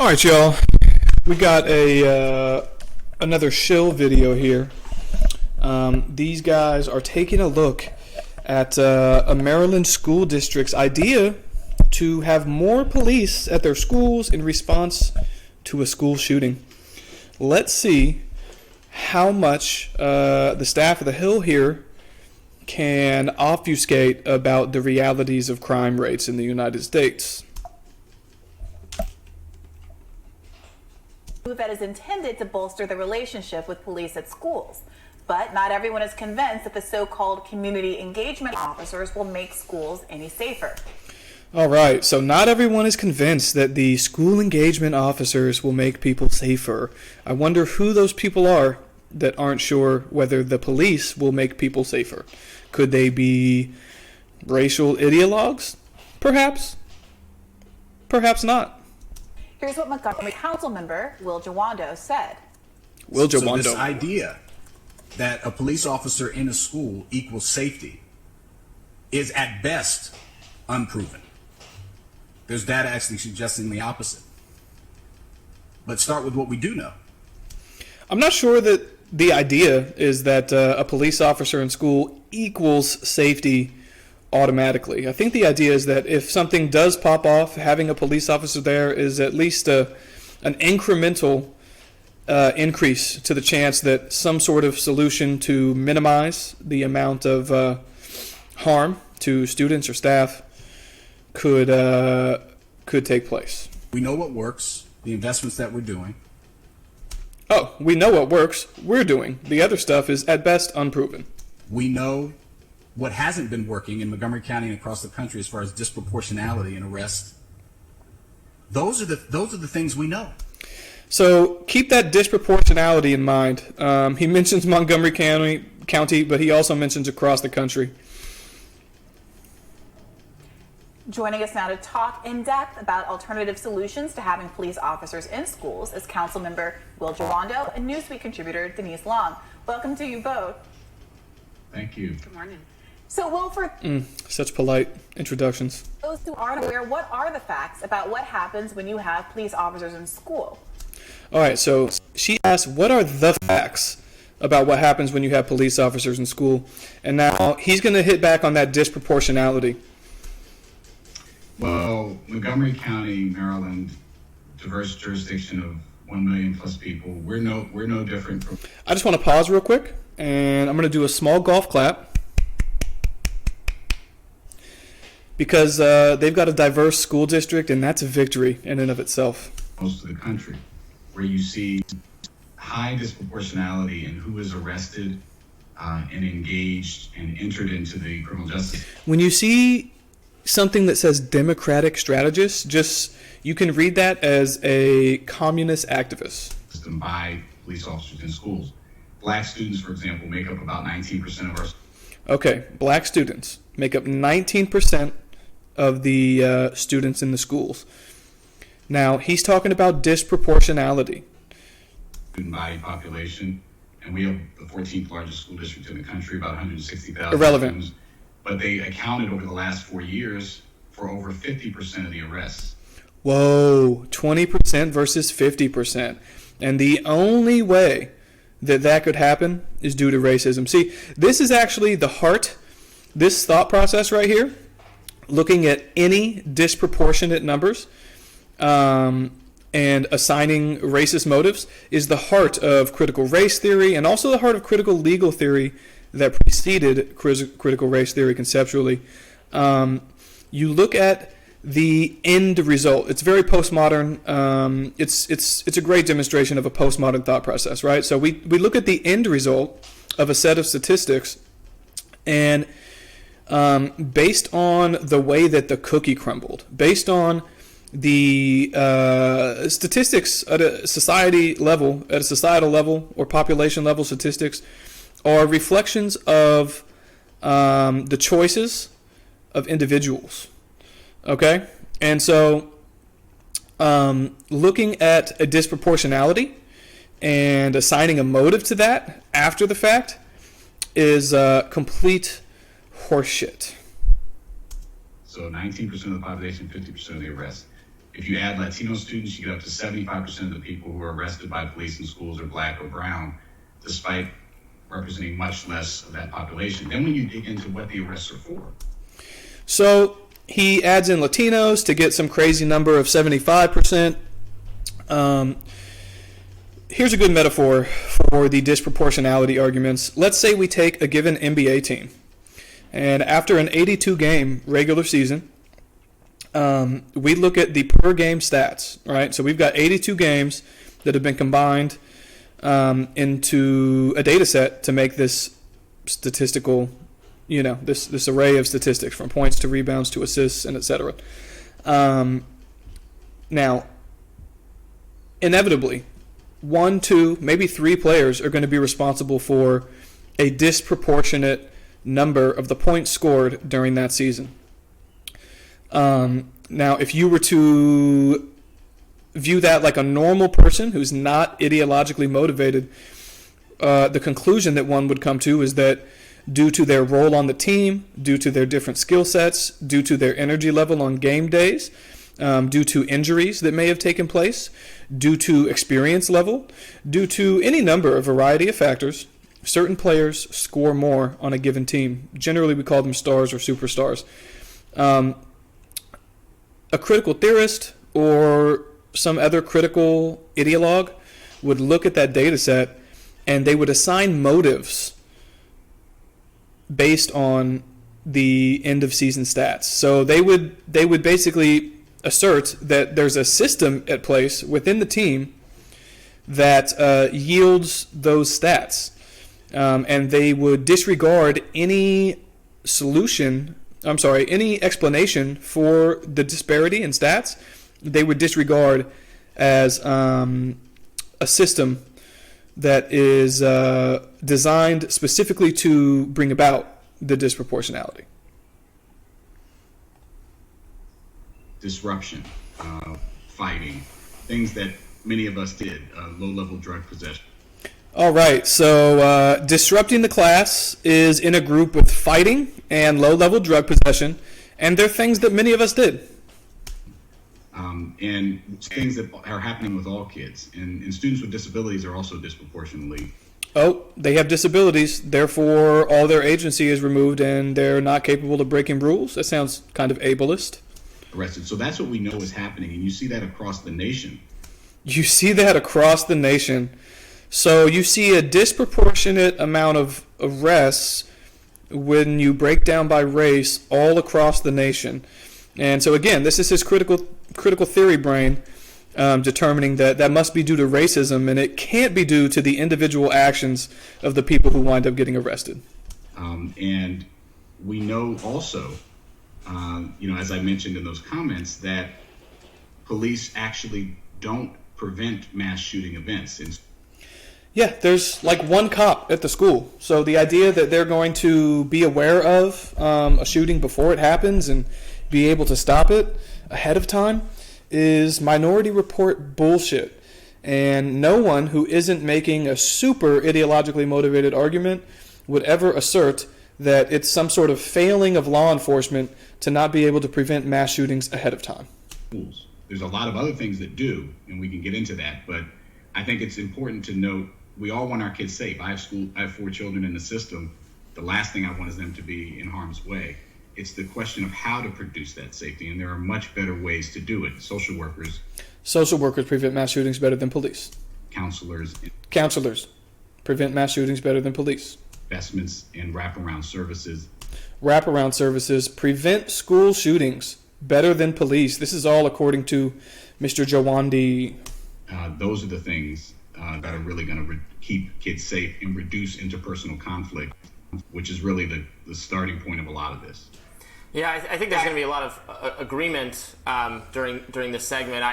All right, y'all. We got a another shill video here. These guys are taking a look at a Maryland school district's idea to have more police at their schools in response to a school shooting. Let's see how much the staff of the Hill here can obfuscate about the realities of crime rates in the United States. That is intended to bolster the relationship with police at schools. But not everyone is convinced that the so-called community engagement officers will make schools any safer. All right, so not everyone is convinced that the school engagement officers will make people safer. I wonder who those people are that aren't sure whether the police will make people safer. Could they be racial ideologues? Perhaps. Perhaps not. Here's what Montgomery Council member Will Jawando said. Will Jawando. So this idea that a police officer in a school equals safety is at best unproven. There's data actually suggesting the opposite. But start with what we do know. I'm not sure that the idea is that a police officer in school equals safety automatically. I think the idea is that if something does pop off, having a police officer there is at least an incremental increase to the chance that some sort of solution to minimize the amount of harm to students or staff could take place. We know what works, the investments that we're doing. Oh, we know what works, we're doing. The other stuff is at best unproven. We know what hasn't been working in Montgomery County and across the country as far as disproportionality in arrests. Those are the things we know. So keep that disproportionality in mind. He mentions Montgomery County, but he also mentions across the country. Joining us now to talk in depth about alternative solutions to having police officers in schools is Councilmember Will Jawando and Newsweek contributor Denise Long. Welcome to you both. Thank you. Good morning. So, Will, for Such polite introductions. those who aren't aware, what are the facts about what happens when you have police officers in school? All right, so she asked, what are the facts about what happens when you have police officers in school? And now he's going to hit back on that disproportionality. Well, Montgomery County, Maryland, diverse jurisdiction of 1 million plus people. We're no different from. I just want to pause real quick, and I'm going to do a small golf clap because they've got a diverse school district, and that's a victory in and of itself. Most of the country, where you see high disproportionality in who is arrested and engaged and entered into the criminal justice. When you see something that says Democratic strategist, just you can read that as a communist activist. System by police officers in schools. Black students, for example, make up about 19% of our. Okay, black students make up 19% of the students in the schools. Now, he's talking about disproportionality. Student body population, and we have the 14th largest school district in the country, about 160,000 Irrelevant. students. But they accounted over the last 4 years for over 50% of the arrests. Whoa, 20% versus 50%. And the only way that could happen is due to racism. See, this is actually the heart, this thought process right here, looking at any disproportionate numbers and assigning racist motives, is the heart of critical race theory and also the heart of critical legal theory that preceded critical race theory conceptually. You look at the end result. It's very postmodern. It's a great demonstration of a postmodern thought process, right? So we look at the end result of a set of statistics, and based on the way that the cookie crumbled, based on the statistics at a societal level or population level statistics, are reflections of the choices of individuals. Okay? And so looking at a disproportionality and assigning a motive to that after the fact is complete horseshit. So 19% of the population, 50% of the arrests. If you add Latino students, you get up to 75% of the people who are arrested by police in schools are black or brown, despite representing much less of that population. Then when you dig into what the arrests are for. So he adds in Latinos to get some crazy number of 75%. Here's a good metaphor for the disproportionality arguments. Let's say we take a given NBA team, and after an 82-game regular season, we look at the per-game stats, right? So we've got 82 games that have been combined into a data set to make this statistical, this array of statistics from points to rebounds to assists and et cetera. Now, inevitably, 1, 2, maybe 3 players are going to be responsible for a disproportionate number of the points scored during that season. Now, if you were to view that like a normal person who's not ideologically motivated, the conclusion that one would come to is that due to their role on the team, due to their different skill sets, due to their energy level on game days, due to injuries that may have taken place, due to experience level, due to any number of variety of factors, certain players score more on a given team. Generally, we call them stars or superstars. A critical theorist or some other critical ideologue would look at that data set and they would assign motives based on the end of season stats. So they would basically assert that there's a system at place within the team that yields those stats, and they would disregard any explanation for the disparity in stats. They would disregard as a system that is designed specifically to bring about the disproportionality. Disruption, fighting, things that many of us did, low-level drug possession. All right, so disrupting the class is in a group with fighting and low-level drug possession, and they're things that many of us did. And things that are happening with all kids. And students with disabilities are also disproportionately. Oh, they have disabilities, therefore all their agency is removed and they're not capable of breaking rules? That sounds kind of ableist. Arrested. So that's what we know is happening, and you see that across the nation. You see that across the nation. So you see a disproportionate amount of arrests when you break down by race all across the nation. And so again, this is his critical theory brain determining that must be due to racism, and it can't be due to the individual actions of the people who wind up getting arrested. And we know also, as I mentioned in those comments, that police actually don't prevent mass shooting events. Yeah, there's like one cop at the school. So the idea that they're going to be aware of a shooting before it happens and be able to stop it ahead of time is Minority Report bullshit. And no one who isn't making a super ideologically motivated argument would ever assert that it's some sort of failing of law enforcement to not be able to prevent mass shootings ahead of time. There's a lot of other things that do, and we can get into that, but I think it's important to note we all want our kids safe. I have 4 children in the system. The last thing I want is them to be in harm's way. It's the question of how to produce that safety, and there are much better ways to do it. Social workers prevent mass shootings better than police. Counselors prevent mass shootings better than police. Investments in wraparound services. Wraparound services prevent school shootings better than police. This is all according to Mr. Jawandi. Those are the things that are really going to keep kids safe and reduce interpersonal conflict, which is really the starting point of a lot of this. Yeah, I think there's going to be a lot of agreement during this segment.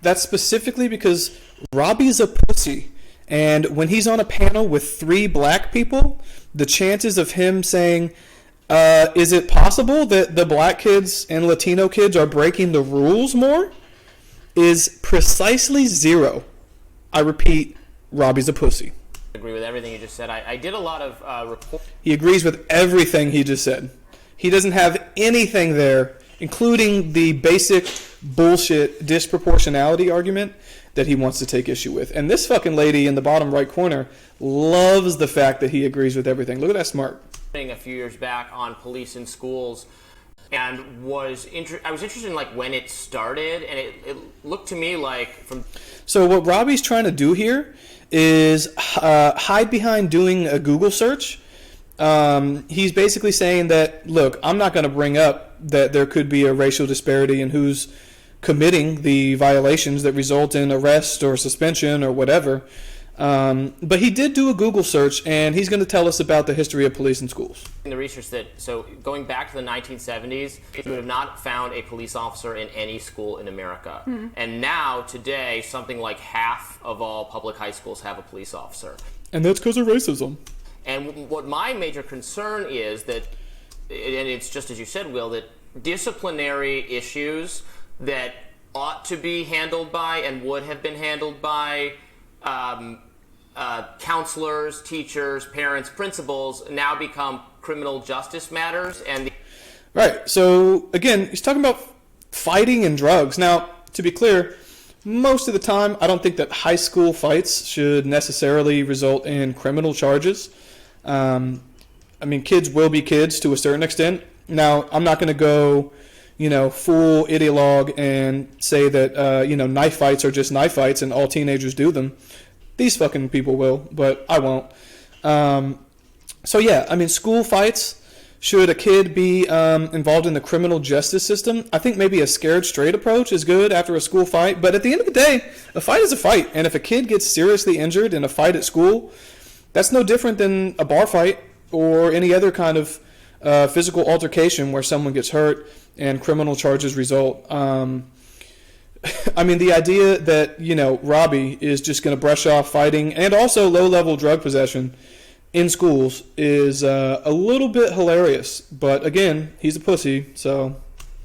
That's specifically because Robby's a pussy. And when he's on a panel with 3 black people, the chances of him saying, is it possible that the black kids and Latino kids are breaking the rules more, is precisely 0. I repeat, Robby's a pussy. I agree with everything you just said. I did a lot of reports. He agrees with everything he just said. He doesn't have anything there including the basic bullshit disproportionality argument that he wants to take issue with. And this fucking lady in the bottom right corner loves the fact that he agrees with everything. Look at that smart. A few years back on police in schools, and I was interested in like when it started, and it looked to me like from. So what Robby's trying to do here is hide behind doing a Google search. He's basically saying that, look, I'm not going to bring up that there could be a racial disparity in who's committing the violations that result in arrest or suspension or whatever. But he did do a Google search, and he's going to tell us about the history of police in schools. In the research so going back to the 1970s, you would have not found a police officer in any school in America. Mm-hmm. And now, today, something like half of all public high schools have a police officer. And that's because of racism. And what my major concern is that, and it's just as you said, Will, that disciplinary issues that ought to be handled by and would have been handled by counselors, teachers, parents, principals now become criminal justice matters. Right. So again, he's talking about fighting and drugs. Now, to be clear, most of the time, I don't think that high school fights should necessarily result in criminal charges. I mean, kids will be kids to a certain extent. Now, I'm not going to go, full ideologue and say that, knife fights are just knife fights and all teenagers do them. These fucking people will, but I won't. So yeah, I mean, school fights, should a kid be involved in the criminal justice system? I think maybe a scared straight approach is good after a school fight, but at the end of the day, a fight is a fight, and if a kid gets seriously injured in a fight at school, that's no different than a bar fight or any other kind of physical altercation where someone gets hurt and criminal charges result. I mean, the idea that, Robby is just going to brush off fighting and also low-level drug possession in schools is a little bit hilarious. But again, he's a pussy, so.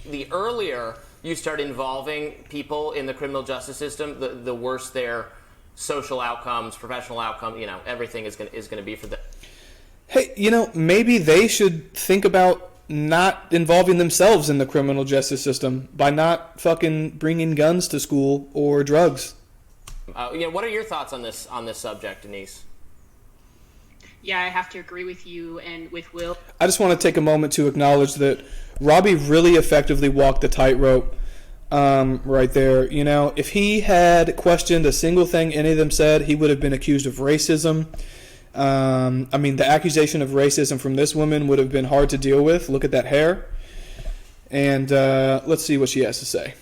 The earlier you start involving people in the criminal justice system, the worse their social outcomes, professional outcomes, everything is going to be for them. Hey, maybe they should think about not involving themselves in the criminal justice system by not fucking bringing guns to school or drugs. What are your thoughts on this subject, Denise? Yeah, I have to agree with you and with Will. I just want to take a moment to acknowledge that Robby really effectively walked the tightrope right there. If he had questioned a single thing any of them said, he would have been accused of racism. I mean, the accusation of racism from this woman would have been hard to deal with. Look at that hair. And let's see what she has to say.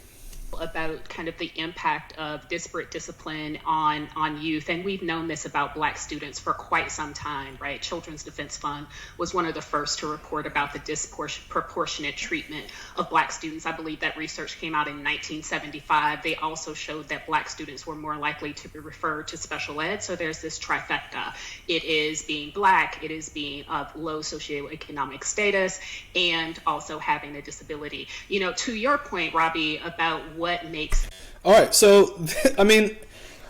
About kind of the impact of disparate discipline on youth. And we've known this about Black students for quite some time, right? Children's Defense Fund was one of the first to report about the disproportionate treatment of Black students. I believe that research came out in 1975. They also showed that Black students were more likely to be referred to special ed. So there's this trifecta. It is being Black, it is being of low socioeconomic status, and also having a disability. To your point, Robby, about what makes. All right, so I mean,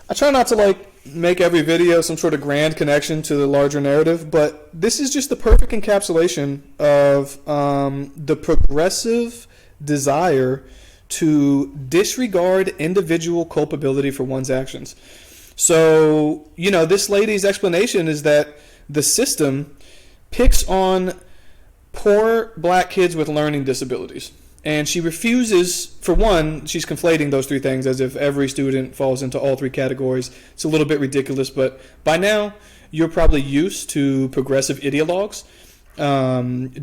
I try not to make every video some sort of grand connection to the larger narrative, but this is just the perfect encapsulation of the progressive desire to disregard individual culpability for one's actions. So, this lady's explanation is that the system picks on poor Black kids with learning disabilities. And she refuses, for one, she's conflating those three things as if every student falls into all three categories. It's a little bit ridiculous, but by now you're probably used to progressive ideologues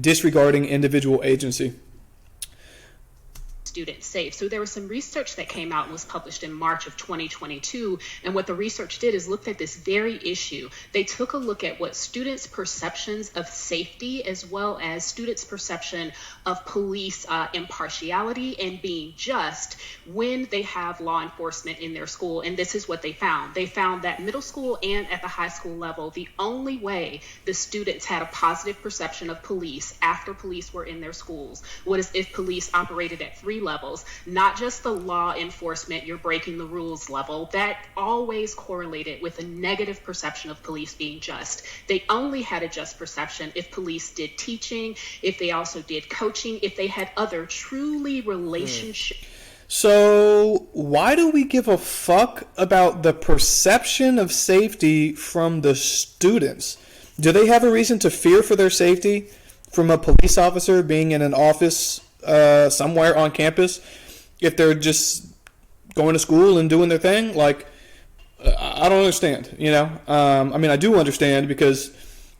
disregarding individual agency. Students safe. So there was some research that came out and was published in March of 2022. And what the research did is looked at this very issue. They took a look at what students' perceptions of safety as well as students' perception of police impartiality and being just when they have law enforcement in their school. And this is what they found. They found that middle school and at the high school level, the only way the students had a positive perception of police after police were in their schools was if police operated at 3 levels, not just the law enforcement, you're breaking the rules level, that always correlated with a negative perception of police being just. They only had a just perception if police did teaching, if they also did coaching, if they had other truly relationship. So why do we give a fuck about the perception of safety from the students? Do they have a reason to fear for their safety from a police officer being in an office somewhere on campus if they're just going to school and doing their thing? Like, I don't understand, you know? I mean, I do understand because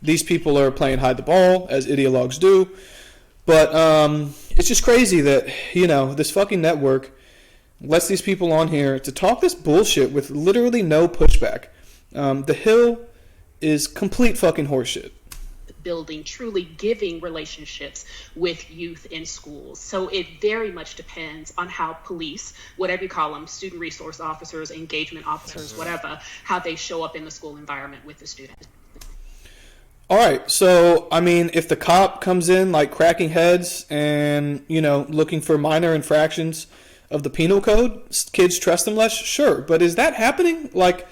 these people are playing hide the ball, as ideologues do. But it's just crazy that, you know, this fucking network lets these people on here to talk this bullshit with literally no pushback. The Hill is complete fucking horseshit. Building truly giving relationships with youth in schools. So it very much depends on how police, whatever you call them, student resource officers, engagement officers, whatever, how they show up in the school environment with the students. All right, so, I mean, if the cop comes in, like, cracking heads and, you know, looking for minor infractions of the penal code, kids trust them less? Sure, but is that happening? Like,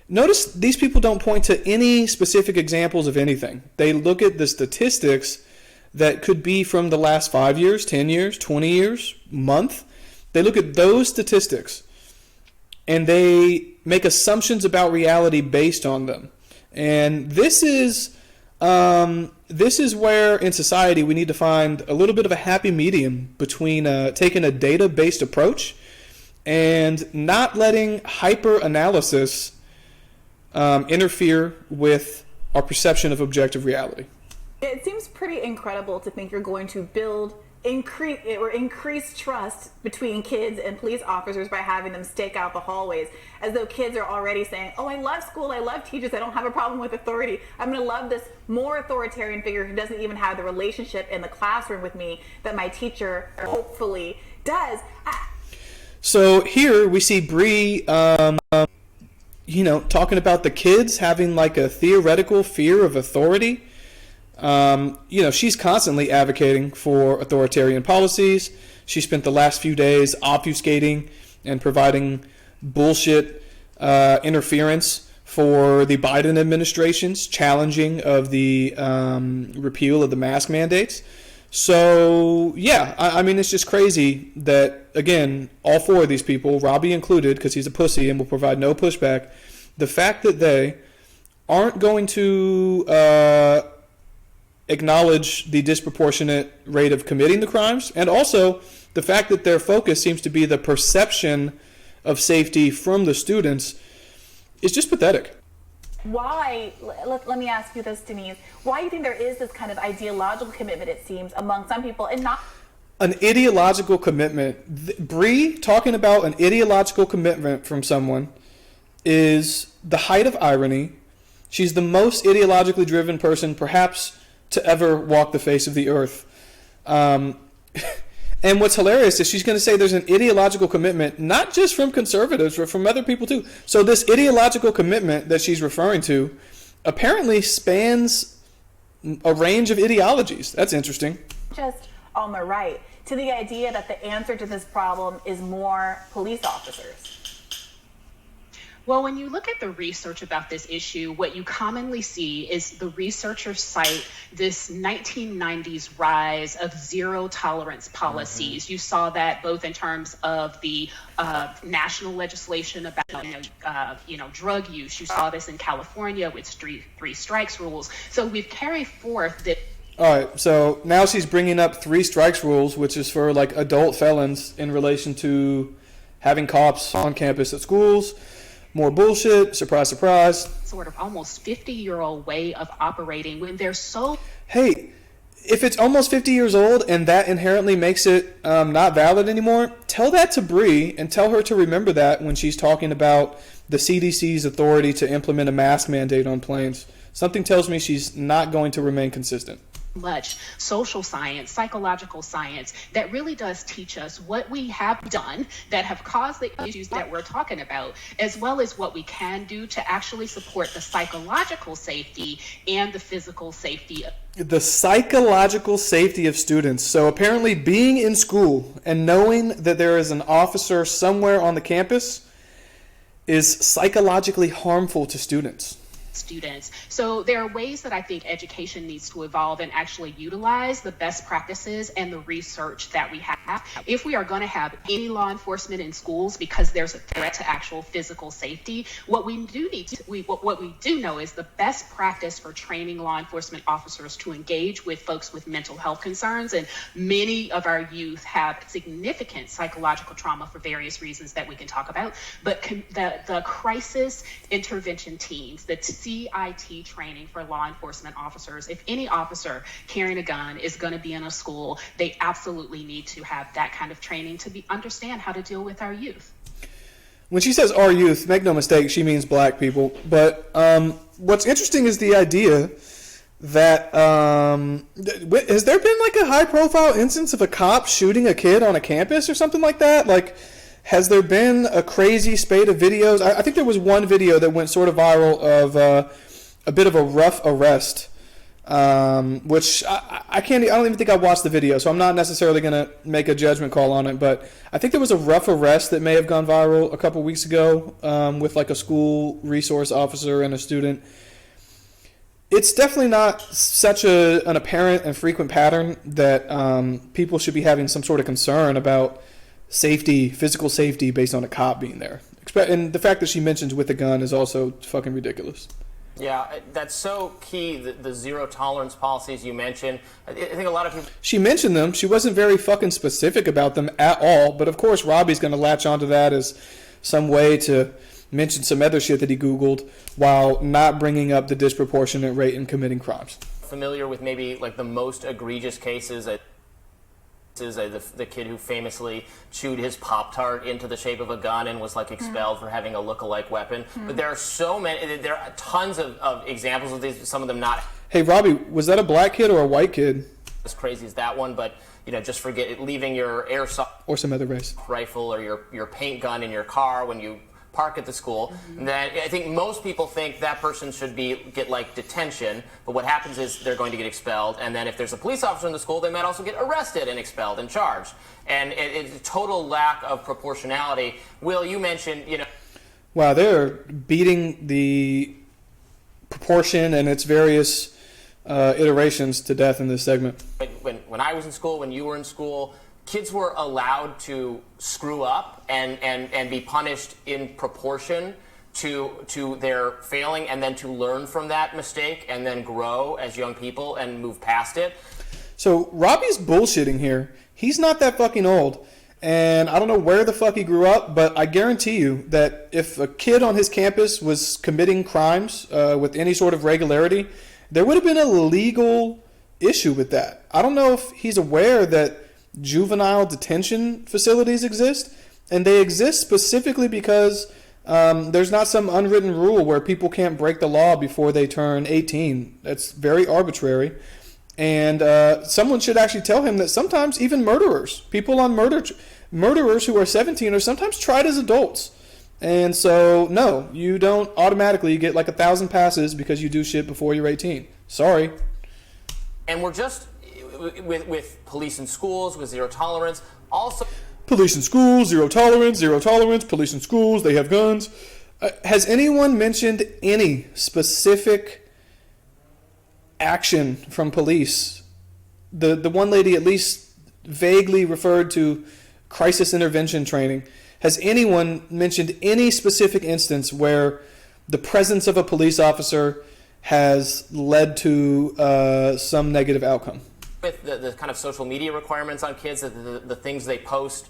notice these people don't point to any specific examples of anything. They look at the statistics that could be from the last 5 years, 10 years, 20 years, month. They look at those statistics, and they make assumptions about reality based on them. And this is where in society we need to find a little bit of a happy medium between taking a data-based approach and not letting hyper-analysis interfere with our perception of objective reality. It seems pretty incredible to think you're going to increase trust between kids and police officers by having them stake out the hallways, as though kids are already saying, oh, I love school, I love teachers, I don't have a problem with authority. I'm going to love this more authoritarian figure who doesn't even have the relationship in the classroom with me that my teacher hopefully does. So here we see Bree, you know, talking about the kids having like a theoretical fear of authority. You know, she's constantly advocating for authoritarian policies. She spent the last few days obfuscating and providing bullshit interference for the Biden administration's challenging of the repeal of the mask mandates. So, yeah, I mean, it's just crazy that, again, all four of these people, Robby included, because he's a pussy and will provide no pushback, the fact that they aren't going to acknowledge the disproportionate rate of committing the crimes, and also the fact that their focus seems to be the perception of safety from the students, is just pathetic. Why, let me ask you this, Denise, why do you think there is this kind of ideological commitment, it seems, among some people and not... An ideological commitment. Bree talking about an ideological commitment from someone is the height of irony. She's the most ideologically driven person perhaps to ever walk the face of the earth. And what's hilarious is she's going to say there's an ideological commitment, not just from conservatives, but from other people too. So this ideological commitment that she's referring to apparently spans a range of ideologies. That's interesting. Just on the right, to the idea that the answer to this problem is more police officers. Well, when you look at the research about this issue, what you commonly see is the researchers cite this 1990s rise of zero tolerance policies. You saw that both in terms of the national legislation about drug use. You saw this in California with three strikes rules. So we've carried forth that. All right, so now she's bringing up 3 strikes rules, which is for like adult felons in relation to having cops on campus at schools. More bullshit, surprise, surprise. Sort of almost 50-year-old way of operating when they're so... Hey, if it's almost 50 years old and that inherently makes it not valid anymore, tell that to Bree and tell her to remember that when she's talking about the CDC's authority to implement a mask mandate on planes. Something tells me she's not going to remain consistent. much social science, psychological science that really does teach us what we have done that have caused the issues that we're talking about, as well as what we can do to actually support the psychological safety and the physical safety. The psychological safety of students. So apparently being in school and knowing that there is an officer somewhere on the campus is psychologically harmful to students. So there are ways that I think education needs to evolve and actually utilize the best practices and the research that we have. If we are going to have any law enforcement in schools because there's a threat to actual physical safety, what we do know is the best practice for training law enforcement officers to engage with folks with mental health concerns. And many of our youth have significant psychological trauma for various reasons that we can talk about. But the crisis intervention teams, the CIT training for law enforcement officers, if any officer carrying a gun is going to be in a school, they absolutely need to have that kind of training to understand how to deal with our youth. When she says our youth, make no mistake, she means black people. But what's interesting is the idea that has there been like a high-profile instance of a cop shooting a kid on a campus or something like that? Like, has there been a crazy spate of videos? I think there was one video that went sort of viral of a bit of a rough arrest, which I don't even think I watched the video, so I'm not necessarily going to make a judgment call on it. But I think there was a rough arrest that may have gone viral a couple weeks ago with like a school resource officer and a student. It's definitely not such an apparent and frequent pattern that people should be having some sort of concern about safety, physical safety, based on a cop being there. And the fact that she mentions with a gun is also fucking ridiculous. Yeah, that's so key, the zero tolerance policies you mentioned. I think a lot of people... She mentioned them. She wasn't very fucking specific about them at all. But of course, Robby's going to latch onto that as some way to mention some other shit that he Googled while not bringing up the disproportionate rate in committing crimes. Familiar with maybe like the most egregious cases... the kid who famously chewed his Pop-Tart into the shape of a gun and was like expelled for having a look-alike weapon. But there are so many, there are tons of examples of these, some of them not... Hey, Robby, was that a black kid or a white kid? As crazy as that one, but just forget leaving your airsoft... Or some other race. ...rifle or your paint gun in your car when you park at the school. Then I think most people think that person should get like detention, but what happens is they're going to get expelled, and then if there's a police officer in the school, they might also get arrested and expelled and charged. And it's a total lack of proportionality. Will, you mentioned, Wow, they're beating the proportion and its various iterations to death in this segment. When I was in school, when you were in school, kids were allowed to screw up and be punished in proportion to their failing, and then to learn from that mistake and then grow as young people and move past it. So Robby's bullshitting here. He's not that fucking old. And I don't know where the fuck he grew up, but I guarantee you that if a kid on his campus was committing crimes with any sort of regularity, there would have been a legal issue with that. I don't know if he's aware that juvenile detention facilities exist, and they exist specifically because there's not some unwritten rule where people can't break the law before they turn 18. That's very arbitrary, and someone should actually tell him that sometimes even people on murderers who are 17 are sometimes tried as adults. And so no, you don't automatically get like 1,000 passes because you do shit before you're 18. Sorry. And we're just with police in schools, with zero tolerance, also... Police in schools, zero tolerance, police in schools, they have guns. Has anyone mentioned any specific action from police? The one lady at least vaguely referred to crisis intervention training. Has anyone mentioned any specific instance where the presence of a police officer has led to some negative outcome? With the kind of social media requirements on kids, the things they post,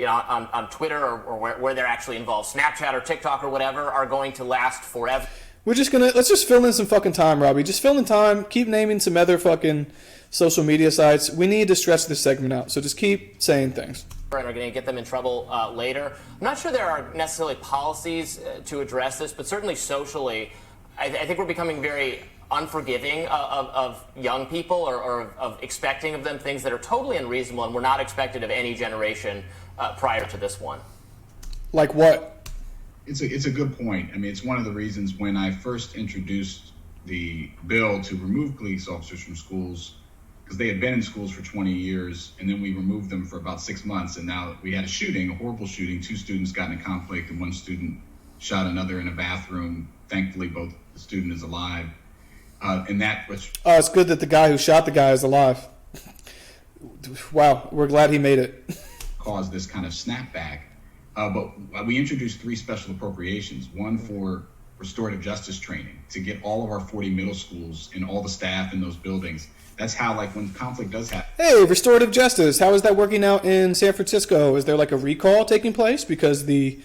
on Twitter or where they're actually involved, Snapchat or TikTok or whatever, are going to last forever. Let's just fill in some fucking time, Robby. Just fill in time. Keep naming some other fucking social media sites. We need to stretch this segment out, so just keep saying things. And are going to get them in trouble later. I'm not sure there are necessarily policies to address this, but certainly socially, I think we're becoming very unforgiving of young people or of expecting of them things that are totally unreasonable and were not expected of any generation prior to this one. Like what? It's a good point. I mean, it's one of the reasons when I first introduced the bill to remove police officers from schools, because they had been in schools for 20 years, and then we removed them for about 6 months, and now we had a shooting, a horrible shooting. 2 students got in a conflict, and 1 student shot another in a bathroom. Thankfully, both the student is alive. And that was... Oh, it's good that the guy who shot the guy is alive. Wow, we're glad he made it. Caused this kind of snapback. But we introduced 3 special appropriations, one for restorative justice training to get all of our 40 middle schools and all the staff in those buildings. That's how, like, when conflict does happen. Hey, restorative justice. How is that working out in San Francisco? Is there like a recall taking place because the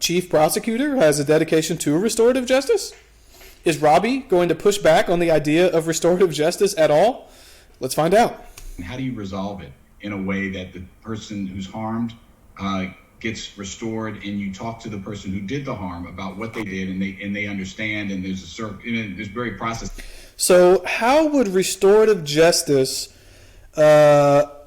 chief prosecutor has a dedication to restorative justice? Is Robby going to push back on the idea of restorative justice at all? Let's find out. And how do you resolve it in a way that the person who's harmed gets restored, and you talk to the person who did the harm about what they did, and they understand, and there's very process. So how would restorative justice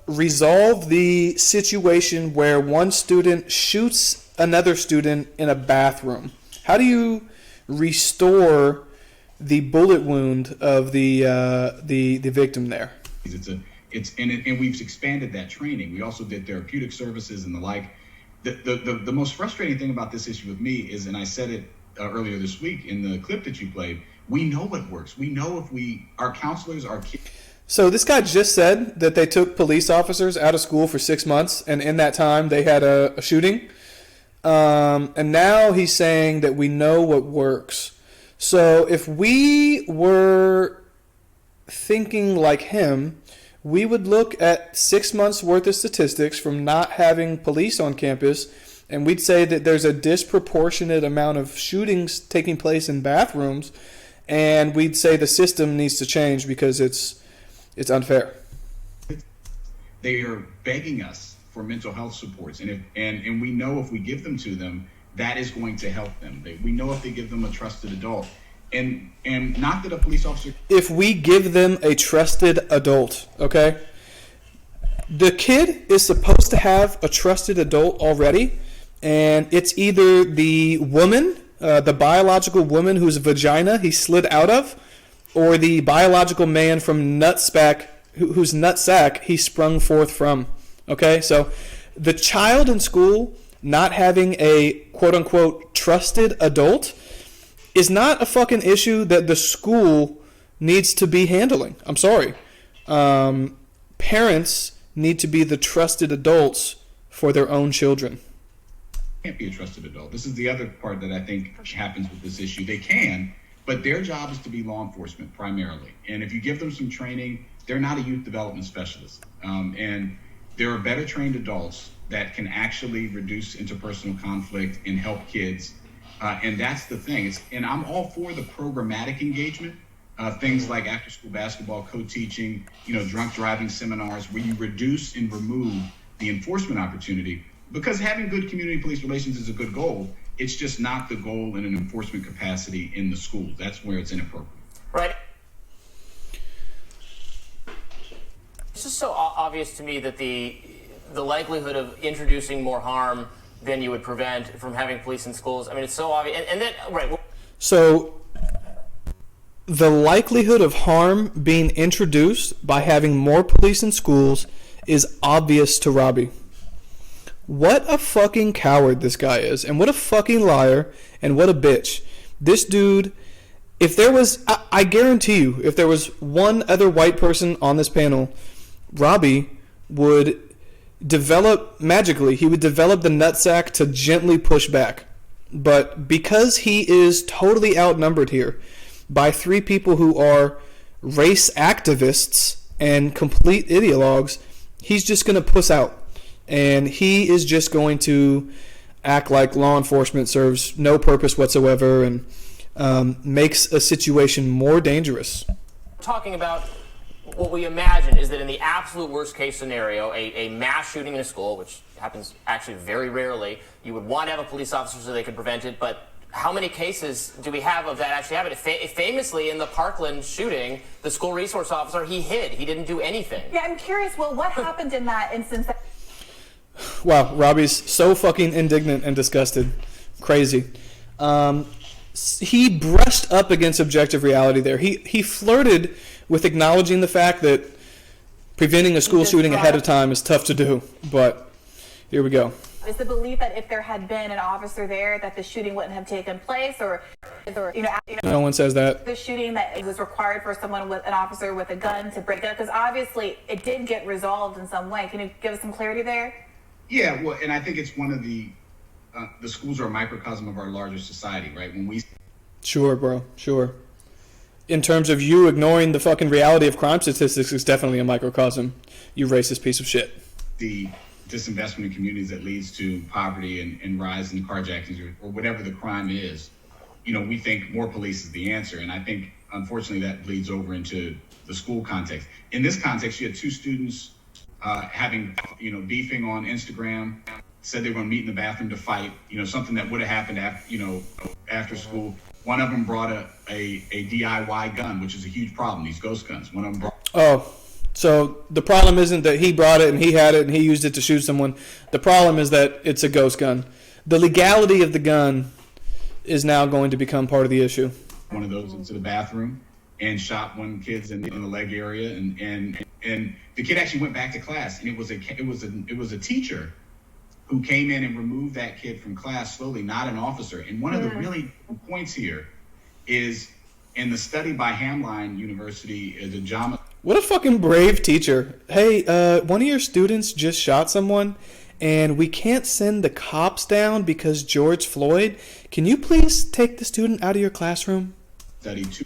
resolve the situation where one student shoots another student in a bathroom? How do you restore the bullet wound of the victim there? And we've expanded that training. We also did therapeutic services and the like. The most frustrating thing about this issue with me is, and I said it earlier this week in the clip that you played, we know what works. We know if our counselors, our kids. So this guy just said that they took police officers out of school for 6 months, and in that time they had a shooting. And now he's saying that we know what works. So if we were thinking like him, we would look at 6 months worth of statistics from not having police on campus, and we'd say that there's a disproportionate amount of shootings taking place in bathrooms, and we'd say the system needs to change because it's unfair. They are begging us for mental health supports, and we know if we give them to them, that is going to help them. We know if they give them a trusted adult. And not that a police officer... If we give them a trusted adult, okay? The kid is supposed to have a trusted adult already, and it's either the woman, the biological woman whose vagina he slid out of, or the biological man from whose nutsack he sprung forth from, okay? So the child in school not having a quote-unquote trusted adult is not a fucking issue that the school needs to be handling. I'm sorry. Parents need to be the trusted adults for their own children. Can't be a trusted adult. This is the other part that I think happens with this issue. They can, but their job is to be law enforcement primarily. And if you give them some training, they're not a youth development specialist. And there are better trained adults that can actually reduce interpersonal conflict and help kids. And that's the thing. And I'm all for the programmatic engagement, things like after-school basketball, co-teaching, drunk driving seminars, where you reduce and remove the enforcement opportunity. Because having good community police relations is a good goal. It's just not the goal in an enforcement capacity in the schools. That's where it's inappropriate. Right. It's just so obvious to me that the likelihood of introducing more harm than you would prevent from having police in schools. I mean, it's so obvious. And then, right. So the likelihood of harm being introduced by having more police in schools is obvious to Robby. What a fucking coward this guy is, and what a fucking liar, and what a bitch. This dude, if there was, I guarantee you, if there was one other white person on this panel, Robby would develop the nutsack to gently push back. But because he is totally outnumbered here by 3 people who are race activists and complete ideologues, he's just going to puss out. And he is just going to act like law enforcement serves no purpose whatsoever and makes a situation more dangerous. Talking about what we imagine is that in the absolute worst case scenario, a mass shooting in a school, which happens actually very rarely, you would want to have a police officer so they could prevent it, but how many cases do we have of that actually happening? Famously, in the Parkland shooting, the school resource officer, he hid. He didn't do anything. Yeah, I'm curious, Will, what happened in that instance? Wow, Robby's so fucking indignant and disgusted. Crazy. He brushed up against objective reality there. He flirted with acknowledging the fact that preventing a school shooting ahead of time is tough to do. But here we go. Is the belief that if there had been an officer there, that the shooting wouldn't have taken place, or No one says that. the shooting that it was required for someone with an officer with a gun to break up? Because obviously it did get resolved in some way. Can you give us some clarity there? Yeah, well, and I think it's one of the schools are a microcosm of our larger society, right? When we Sure, bro. Sure. In terms of you ignoring the fucking reality of crime statistics, it's definitely a microcosm. You racist piece of shit. the disinvestment in communities that leads to poverty and rise in carjackings or whatever the crime is, we think more police is the answer. And I think, unfortunately, that bleeds over into the school context. In this context, you had two students having, beefing on Instagram, said they were going to meet in the bathroom to fight, something that would have happened after school. One of them brought a DIY gun, which is a huge problem, these ghost guns. One of them brought... So the problem isn't that he brought it and he had it and he used it to shoot someone. The problem is that it's a ghost gun. The legality of the gun is now going to become part of the issue. One of those into the bathroom and shot one kid in the leg area, and the kid actually went back to class, and it was a teacher who came in and removed that kid from class slowly, not an officer. And one of the really points here is in the study by Hamline University is a JAMA. What a fucking brave teacher. Hey, one of your students just shot someone and we can't send the cops down because George Floyd. Can you please take the student out of your classroom?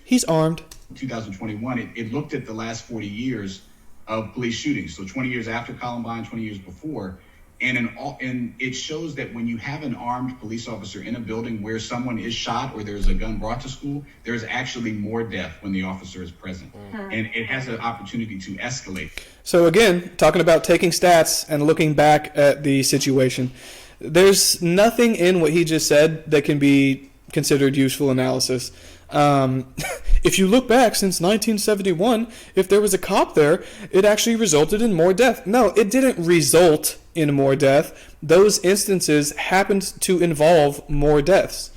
He's armed. 2021, it looked at the last 40 years of police shootings. So 20 years after Columbine, 20 years before. And it shows that when you have an armed police officer in a building where someone is shot or there's a gun brought to school, there's actually more death when the officer is present. And it has an opportunity to escalate. So again, talking about taking stats and looking back at the situation, there's nothing in what he just said that can be considered useful analysis. If you look back since 1971, if there was a cop there, it actually resulted in more death. No, it didn't result in more death. Those instances happened to involve more deaths.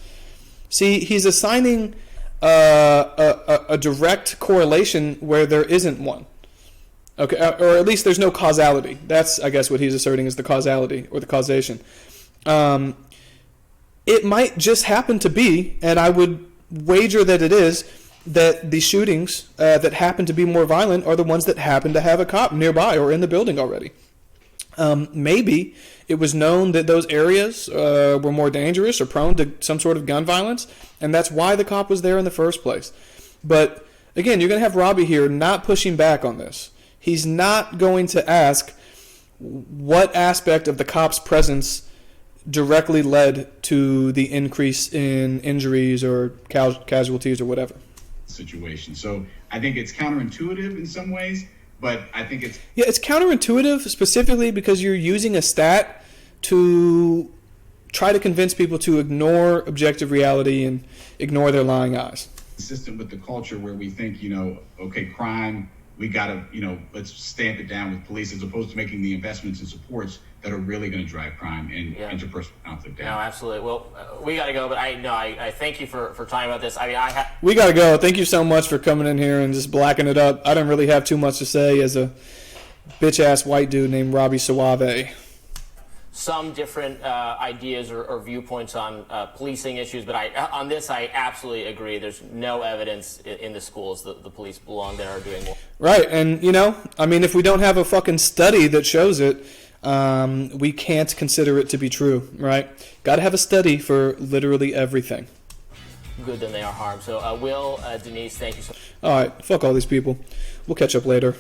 See, he's assigning a direct correlation where there isn't one. Okay, or at least there's no causality. That's, I guess, what he's asserting is the causality or the causation. It might just happen to be, and I would wager that it is, that the shootings that happen to be more violent are the ones that happen to have a cop nearby or in the building already. Maybe it was known that those areas were more dangerous or prone to some sort of gun violence, and that's why the cop was there in the first place. But again, you're going to have Robby here not pushing back on this. He's not going to ask what aspect of the cop's presence directly led to the increase in injuries or casualties or whatever situation. So I think it's counterintuitive in some ways, but I think it's counterintuitive specifically because you're using a stat to try to convince people to ignore objective reality and ignore their lying eyes. Consistent with the culture where we think, okay, crime, we gotta, let's stamp it down with police, as opposed to making the investments and supports that are really going to drive crime and interpersonal conflict down. No, absolutely. Well, we got to go, but I thank you for talking about this. We got to go. Thank you so much for coming in here and just blacking it up. I don't really have too much to say as a bitch-ass white dude named Robby Soave. Some different ideas or viewpoints on policing issues, but on this I absolutely agree. There's no evidence in the schools that the police belong there or doing more. Right, and if we don't have a fucking study that shows it, we can't consider it to be true, right? Got to have a study for literally everything. Good than they are harm. So, Will, Denise, thank you so much. All right, fuck all these people. We'll catch up later.